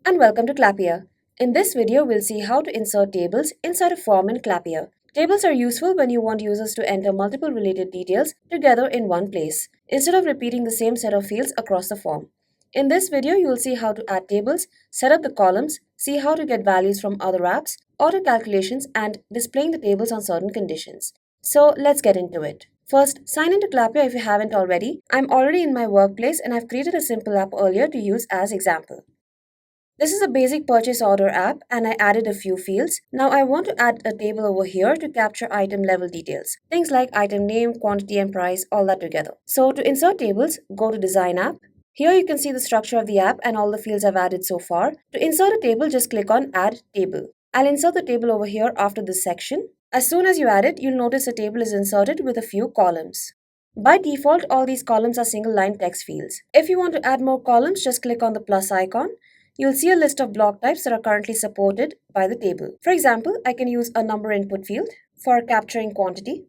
And welcome to Clappia. In this video, we'll see how to insert tables inside a form in Clappia. Tables are useful when you want users to enter multiple related details together in one place, instead of repeating the same set of fields across the form. In this video, you will see how to add tables, set up the columns, see how to get values from other apps, auto calculations, and displaying the tables on certain conditions. So let's get into it. First, sign into Clappia if you haven't already. I'm already in my workplace and I've created a simple app earlier to use as example. This is a basic purchase order app and I added a few fields. Now I want to add a table over here to capture item level details. Things like item name, quantity and price, all that together. So to insert tables, go to Design App. Here you can see the structure of the app and all the fields I've added so far. To insert a table, just click on Add Table. I'll insert the table over here after this section. As soon as you add it, you'll notice a table is inserted with a few columns. By default, all these columns are single line text fields. If you want to add more columns, just click on the plus icon. You'll see a list of block types that are currently supported by the table. For example, I can use a number input field for capturing quantity.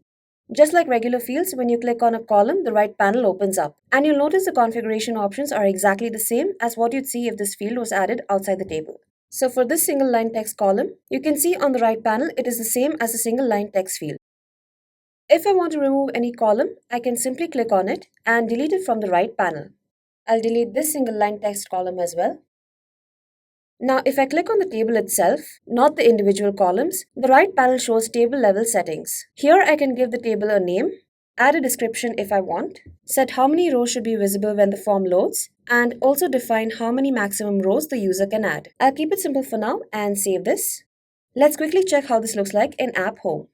Just like regular fields, when you click on a column, the right panel opens up. And you'll notice the configuration options are exactly the same as what you'd see if this field was added outside the table. So for this single line text column, you can see on the right panel, it is the same as the single line text field. If I want to remove any column, I can simply click on it and delete it from the right panel. I'll delete this single line text column as well. Now, if I click on the table itself, not the individual columns, the right panel shows table level settings. Here I can give the table a name, add a description if I want, set how many rows should be visible when the form loads, and also define how many maximum rows the user can add. I'll keep it simple for now and save this. Let's quickly check how this looks like in App Home.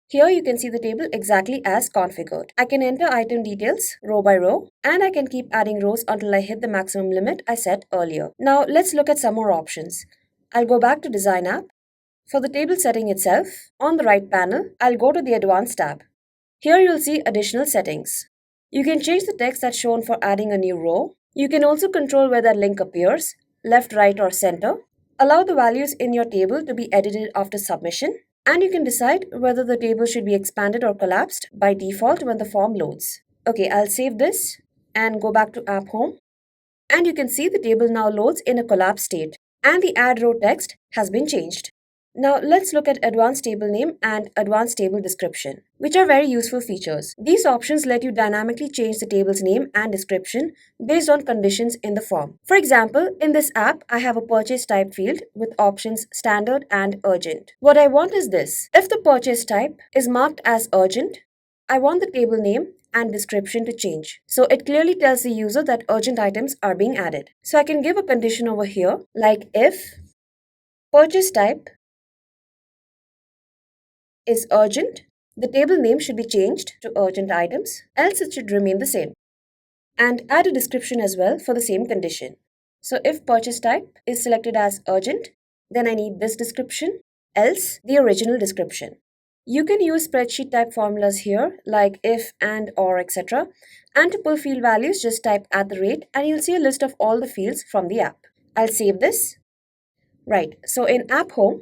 Here you can see the table exactly as configured. I can enter item details row by row and I can keep adding rows until I hit the maximum limit I set earlier. Now let's look at some more options. I'll go back to Design App. For the table setting itself, on the right panel, I'll go to the Advanced tab. Here you'll see additional settings. You can change the text that's shown for adding a new row. You can also control where that link appears, left, right or center. Allow the values in your table to be edited after submission. And you can decide whether the table should be expanded or collapsed by default when the form loads. Okay, I'll save this and go back to App Home. And you can see the table now loads in a collapsed state and the add row text has been changed. Now let's look at Advanced Table Name and Advanced Table Description, which are very useful features. These options let you dynamically change the table's name and description based on conditions in the form. For example, in this app, I have a purchase type field with options standard and urgent. What I want is this. If the purchase type is marked as urgent, I want the table name and description to change. So it clearly tells the user that urgent items are being added. So I can give a condition over here like if purchase type is urgent, the table name should be changed to urgent items, else it should remain the same. And add a description as well for the same condition. So if purchase type is selected as urgent, then I need this description, else the original description. You can use spreadsheet type formulas here like if, and, or, etc. And to pull field values, just type @ and you'll see a list of all the fields from the app. I'll save this. Right, so in App Home,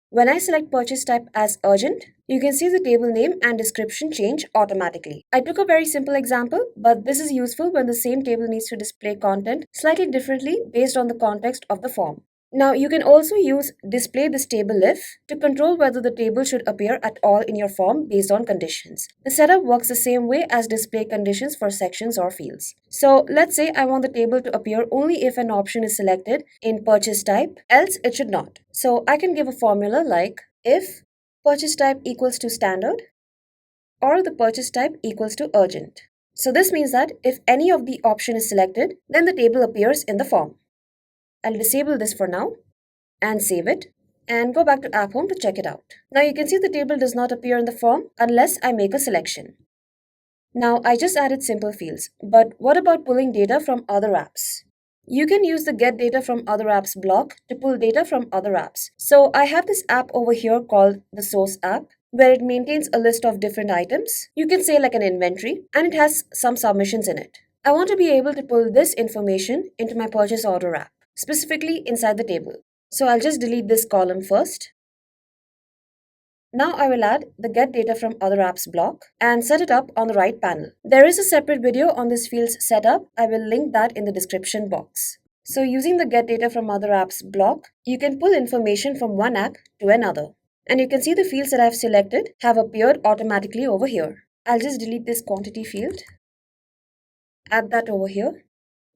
when I select purchase type as urgent, you can see the table name and description change automatically. I took a very simple example, but this is useful when the same table needs to display content slightly differently based on the context of the form. Now you can also use display this table if to control whether the table should appear at all in your form based on conditions. The setup works the same way as display conditions for sections or fields. So let's say I want the table to appear only if an option is selected in purchase type, else it should not. So I can give a formula like if purchase type equals to standard or the purchase type equals to urgent. So this means that if any of the option is selected, then the table appears in the form. I'll disable this for now and save it and go back to App Home to check it out. Now you can see the table does not appear in the form unless I make a selection. Now I just added simple fields, but what about pulling data from other apps? You can use the Get Data from Other Apps block to pull data from other apps. So I have this app over here called the Source app, where it maintains a list of different items. You can say like an inventory, and it has some submissions in it. I want to be able to pull this information into my purchase order app, specifically inside the table. So I'll just delete this column first. Now I will add the Get Data from Other Apps block and set it up on the right panel. There is a separate video on this field's setup. I will link that in the description box. So using the get data from other apps block, you can pull information from one app to another. And you can see the fields that I've selected have appeared automatically over here. I'll just delete this quantity field, add that over here.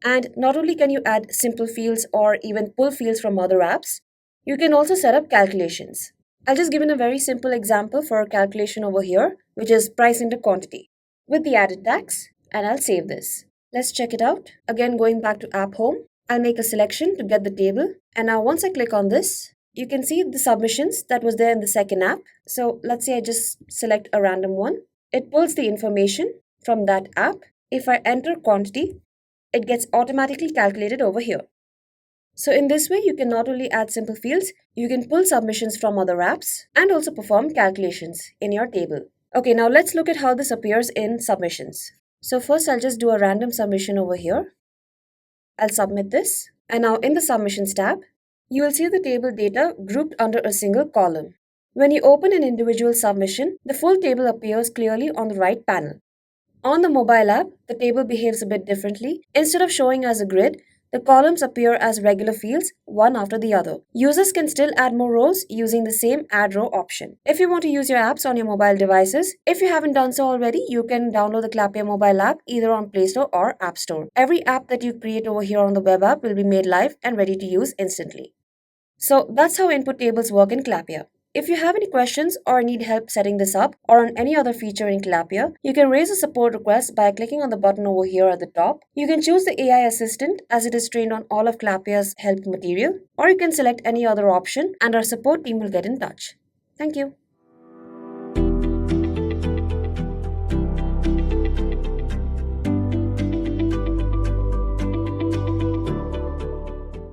And not only can you add simple fields or even pull fields from other apps, you can also set up calculations. I'll just give in a very simple example for a calculation over here, which is price into quantity, with the added tax, and I'll save this. Let's check it out. Again, going back to app home, I'll make a selection to get the table. And now once I click on this, you can see the submissions that was there in the second app. So let's say I just select a random one. It pulls the information from that app. If I enter quantity, it gets automatically calculated over here. So in this way, you can not only add simple fields, you can pull submissions from other apps and also perform calculations in your table. Okay, now let's look at how this appears in submissions. So first I'll just do a random submission over here. I'll submit this. And now in the submissions tab, you will see the table data grouped under a single column. When you open an individual submission, the full table appears clearly on the right panel. On the mobile app, the table behaves a bit differently. Instead of showing as a grid, the columns appear as regular fields, one after the other. Users can still add more rows using the same add row option. If you want to use your apps on your mobile devices, if you haven't done so already, you can download the Clappia mobile app either on Play Store or App Store. Every app that you create over here on the web app will be made live and ready to use instantly. So that's how input tables work in Clappia. If you have any questions or need help setting this up or on any other feature in Clappia, you can raise a support request by clicking on the button over here at the top. You can choose the AI assistant as it is trained on all of Clappia's help material, or you can select any other option and our support team will get in touch. Thank you.